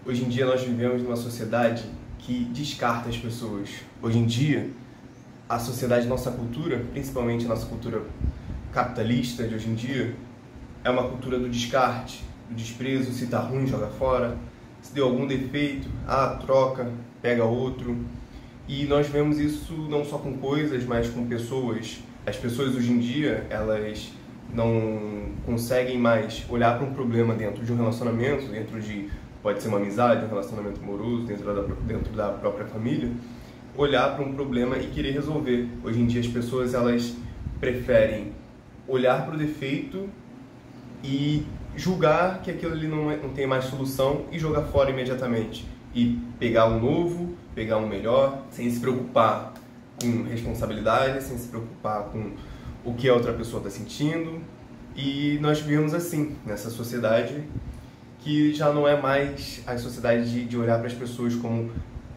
Hoje em dia nós vivemos numa sociedade que descarta as pessoas. Hoje em dia, a sociedade, nossa cultura, principalmente a nossa cultura capitalista de hoje em dia, é uma cultura do descarte, do desprezo. Se tá ruim, joga fora. Se deu algum defeito, troca, pega outro. E nós vemos isso não só com coisas, mas com pessoas. As pessoas hoje em dia, elas não conseguem mais olhar para um problema dentro de um relacionamento, pode ser uma amizade, um relacionamento amoroso, dentro da própria família, olhar para um problema e querer resolver. Hoje em dia as pessoas, elas preferem olhar para o defeito e julgar que aquilo ali não tem mais solução e jogar fora imediatamente. E pegar um novo, pegar um melhor, sem se preocupar com responsabilidade, sem se preocupar com o que a outra pessoa está sentindo. E nós vivemos assim, nessa sociedade que já não é mais a sociedade de olhar para as pessoas como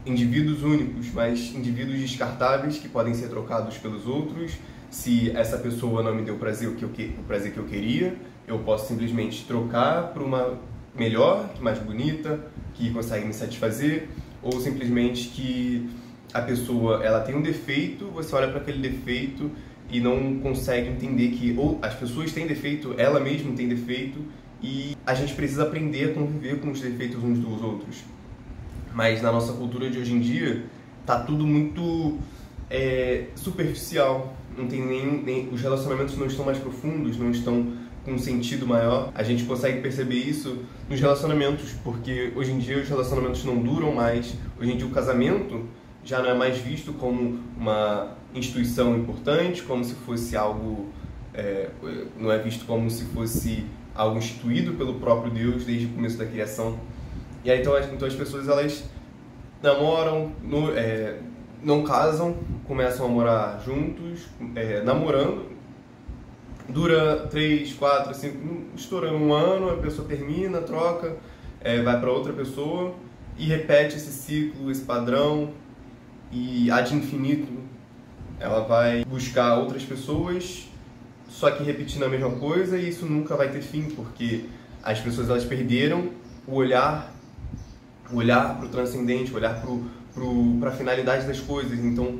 indivíduos únicos, mas indivíduos descartáveis que podem ser trocados pelos outros. Se essa pessoa não me deu o prazer que eu queria, eu posso simplesmente trocar por uma melhor, mais bonita, que consegue me satisfazer, ou simplesmente que a pessoa ela tem um defeito, você olha para aquele defeito e não consegue entender que ou as pessoas têm defeito, ela mesma tem defeito, e a gente precisa aprender a conviver com os defeitos uns dos outros. Mas na nossa cultura de hoje em dia tá tudo muito superficial, não tem nem os relacionamentos não estão mais profundos, não estão com um sentido maior. A gente consegue perceber isso nos relacionamentos, porque hoje em dia os relacionamentos não duram mais. Hoje em dia o casamento já não é mais visto como uma instituição importante, como se fosse algo, não é visto como se fosse algo instituído pelo próprio Deus desde o começo da criação. E aí, então as pessoas, elas namoram, não casam, começam a morar juntos, namorando, dura 3, 4, 5, estourando um ano, a pessoa termina, troca, vai para outra pessoa e repete esse ciclo, esse padrão, e ad infinito ela vai buscar outras pessoas, só que repetindo a mesma coisa, e isso nunca vai ter fim, porque as pessoas, elas perderam o olhar para o transcendente, o olhar para a finalidade das coisas. Então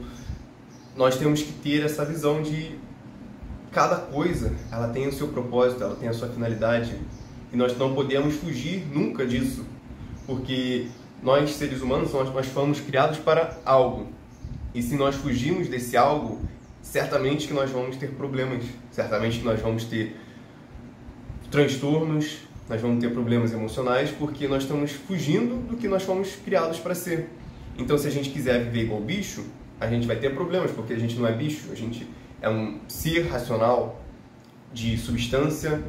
nós temos que ter essa visão de cada coisa, ela tem o seu propósito, ela tem a sua finalidade, e nós não podemos fugir nunca disso, porque nós, seres humanos, nós fomos criados para algo, e se nós fugirmos desse algo, certamente que nós vamos ter problemas, certamente que nós vamos ter transtornos, nós vamos ter problemas emocionais, porque nós estamos fugindo do que nós fomos criados para ser. Então, se a gente quiser viver igual bicho, a gente vai ter problemas, porque a gente não é bicho, a gente é um ser racional de substância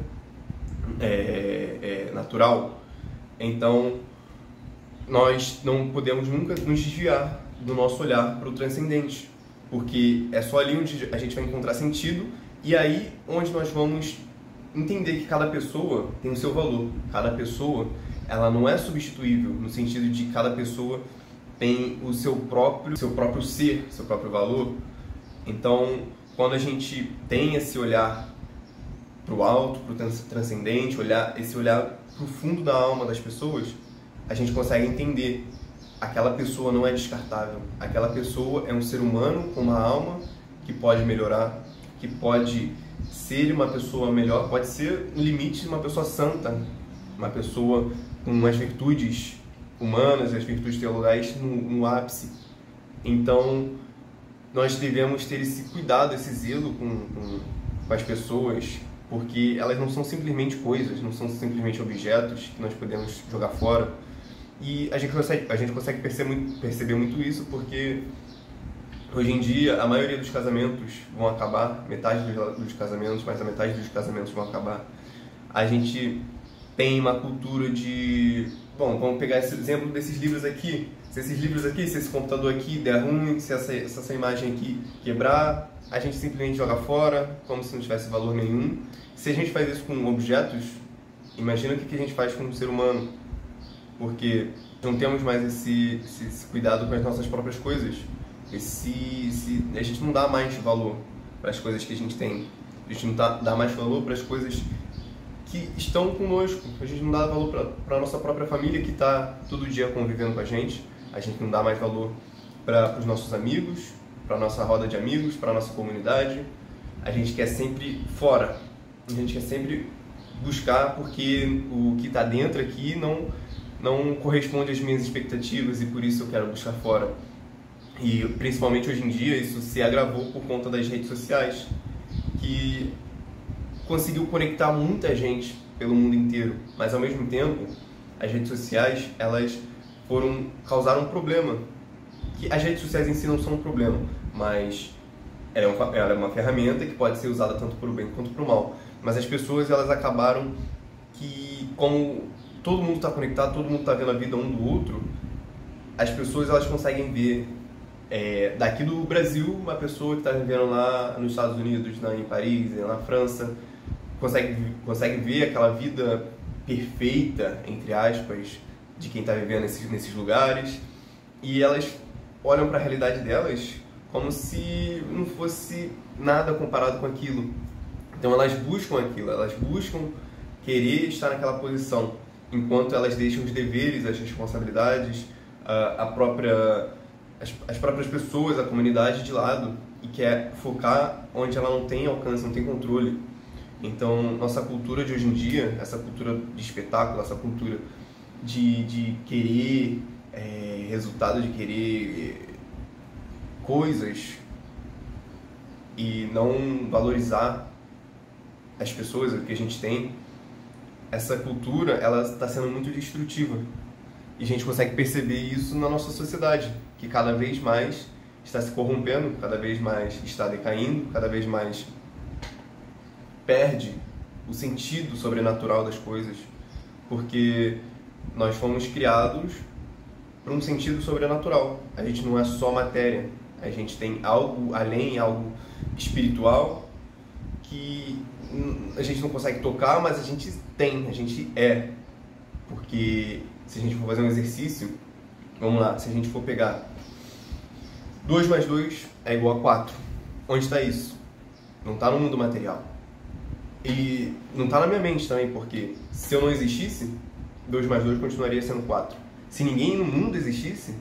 natural. Então, nós não podemos nunca nos desviar do nosso olhar para o transcendente, porque é só ali onde a gente vai encontrar sentido, e aí onde nós vamos entender que cada pessoa tem o seu valor. Cada pessoa, ela não é substituível, no sentido de cada pessoa tem o seu próprio ser, seu próprio valor. Então, quando a gente tem esse olhar para o alto, para o transcendente, esse olhar para o fundo da alma das pessoas, a gente consegue entender. Aquela pessoa não é descartável. Aquela pessoa é um ser humano com uma alma que pode melhorar, que pode ser uma pessoa melhor, pode ser, no limite, uma pessoa santa, uma pessoa com as virtudes humanas, as virtudes teologais no ápice. Então, nós devemos ter esse cuidado, esse zelo com as pessoas, porque elas não são simplesmente coisas, não são simplesmente objetos que nós podemos jogar fora. E a gente consegue perceber muito isso, porque hoje em dia a maioria dos casamentos vão acabar, metade dos casamentos, mais da metade dos casamentos vão acabar. A gente tem uma cultura de... Bom, vamos pegar esse exemplo desses livros aqui. Se esse computador aqui der ruim, se essa imagem aqui quebrar, a gente simplesmente joga fora, como se não tivesse valor nenhum. Se a gente faz isso com objetos, imagina o que a gente faz com um ser humano. Porque não temos mais esse cuidado com as nossas próprias coisas. A gente não dá mais valor para as coisas que a gente tem. A gente não dá mais valor para as coisas que estão conosco. A gente não dá valor para a nossa própria família, que está todo dia convivendo com a gente não dá mais valor para os nossos amigos, para a nossa roda de amigos, para a nossa comunidade. A gente quer sempre fora, a gente quer sempre buscar, porque o que está dentro aqui não corresponde às minhas expectativas, e por isso eu quero buscar fora. E principalmente hoje em dia isso se agravou por conta das redes sociais, que conseguiu conectar muita gente pelo mundo inteiro, mas ao mesmo tempo as redes sociais elas causaram um problema, que as redes sociais em si não são um problema, mas ela é uma ferramenta que pode ser usada tanto para o bem quanto para o mal. Mas as pessoas elas acabaram que, como todo mundo está conectado, todo mundo está vendo a vida um do outro, as pessoas elas conseguem ver daqui do Brasil uma pessoa que está vivendo lá nos Estados Unidos, em Paris, na França, consegue ver aquela vida perfeita, entre aspas, de quem está vivendo nesses lugares, e elas olham para a realidade delas como se não fosse nada comparado com aquilo. Então elas buscam aquilo, elas buscam querer estar naquela posição, enquanto elas deixam os deveres, as responsabilidades, as próprias pessoas, a comunidade de lado, e quer focar onde ela não tem alcance, não tem controle. Então nossa cultura de hoje em dia, essa cultura de espetáculo, essa cultura de querer resultado, de querer coisas e não valorizar as pessoas, o que a gente tem, essa cultura ela está sendo muito destrutiva, e a gente consegue perceber isso na nossa sociedade, que cada vez mais está se corrompendo, cada vez mais está decaindo, cada vez mais perde o sentido sobrenatural das coisas, porque nós fomos criados para um sentido sobrenatural. A gente não é só matéria, a gente tem algo além, algo espiritual que a gente não consegue tocar, mas a gente tem, a gente é. Porque se a gente for fazer um exercício, vamos lá, se a gente for pegar 2 mais 2 é igual a 4. Onde está isso? Não está no mundo material. E não está na minha mente também, porque se eu não existisse, 2 mais 2 continuaria sendo 4. Se ninguém no mundo existisse,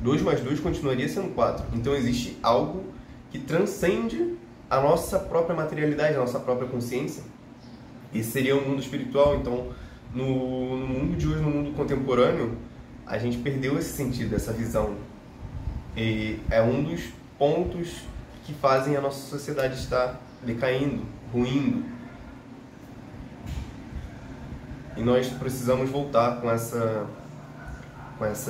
2 mais 2 continuaria sendo 4. Então existe algo que transcende a nossa própria materialidade, a nossa própria consciência. Esse seria o mundo espiritual. Então, no mundo de hoje, no mundo contemporâneo, a gente perdeu esse sentido, essa visão. E é um dos pontos que fazem a nossa sociedade estar decaindo, ruindo. E nós precisamos voltar com essa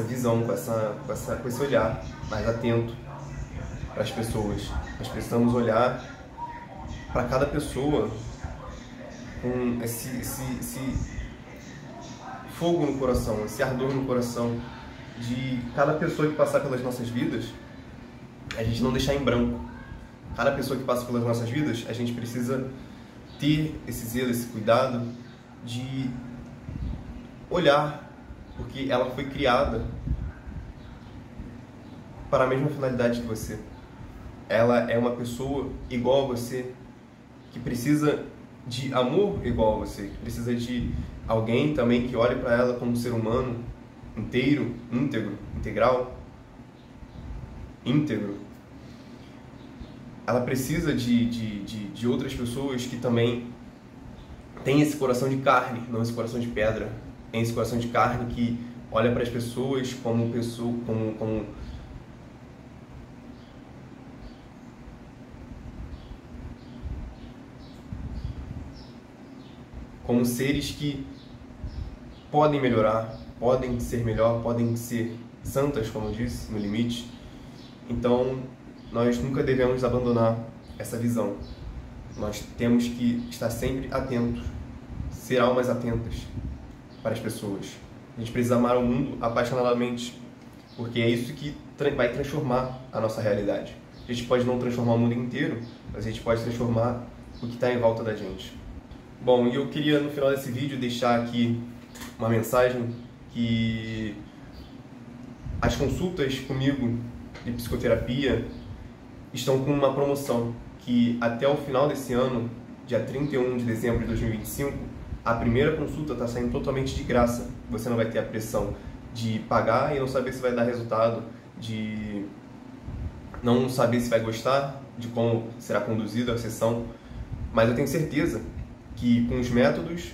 visão, com esse olhar mais atento para as pessoas. Nós precisamos olhar para cada pessoa com esse fogo no coração, esse ardor no coração, de cada pessoa que passar pelas nossas vidas, a gente não deixar em branco. Cada pessoa que passa pelas nossas vidas, a gente precisa ter esse zelo, esse cuidado de olhar, porque ela foi criada para a mesma finalidade que você. Ela é uma pessoa igual a você, que precisa de amor igual a você, que precisa de alguém também que olhe para ela como um ser humano inteiro, íntegro, integral, íntegro. Ela precisa de outras pessoas que também têm esse coração de carne, não esse coração de pedra. Tem esse coração de carne que olha para as pessoas como seres que podem melhorar, podem ser melhor, podem ser santas, como eu disse, no limite. Então, nós nunca devemos abandonar essa visão. Nós temos que estar sempre atentos, ser almas atentas para as pessoas. A gente precisa amar o mundo apaixonadamente, porque é isso que vai transformar a nossa realidade. A gente pode não transformar o mundo inteiro, mas a gente pode transformar o que está em volta da gente. Bom, e eu queria no final desse vídeo deixar aqui uma mensagem que as consultas comigo de psicoterapia estão com uma promoção que até o final desse ano, dia 31 de dezembro de 2025, A primeira consulta está saindo totalmente de graça. Você não vai ter a pressão de pagar e não saber se vai dar resultado, de não saber se vai gostar, de como será conduzida a sessão. Mas eu tenho certeza que com os métodos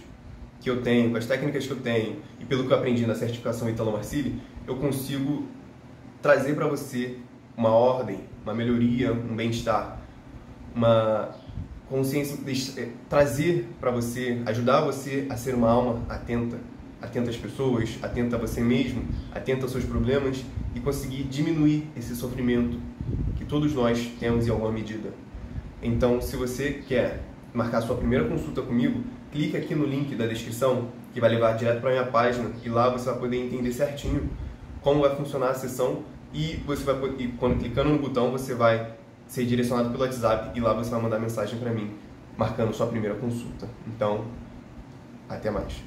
que eu tenho, com as técnicas que eu tenho e pelo que eu aprendi na certificação Italo Marcilli, eu consigo trazer para você uma ordem, uma melhoria, um bem-estar, uma consciência, trazer para você, ajudar você a ser uma alma atenta, atenta às pessoas, atenta a você mesmo, atenta aos seus problemas e conseguir diminuir esse sofrimento que todos nós temos em alguma medida. Então, se você quer marcar sua primeira consulta comigo, clique aqui no link da descrição que vai levar direto para a minha página e lá você vai poder entender certinho como vai funcionar a sessão e você vai, quando clicando no botão, você vai ser direcionado pelo WhatsApp e lá você vai mandar mensagem para mim, marcando sua primeira consulta. Então, até mais.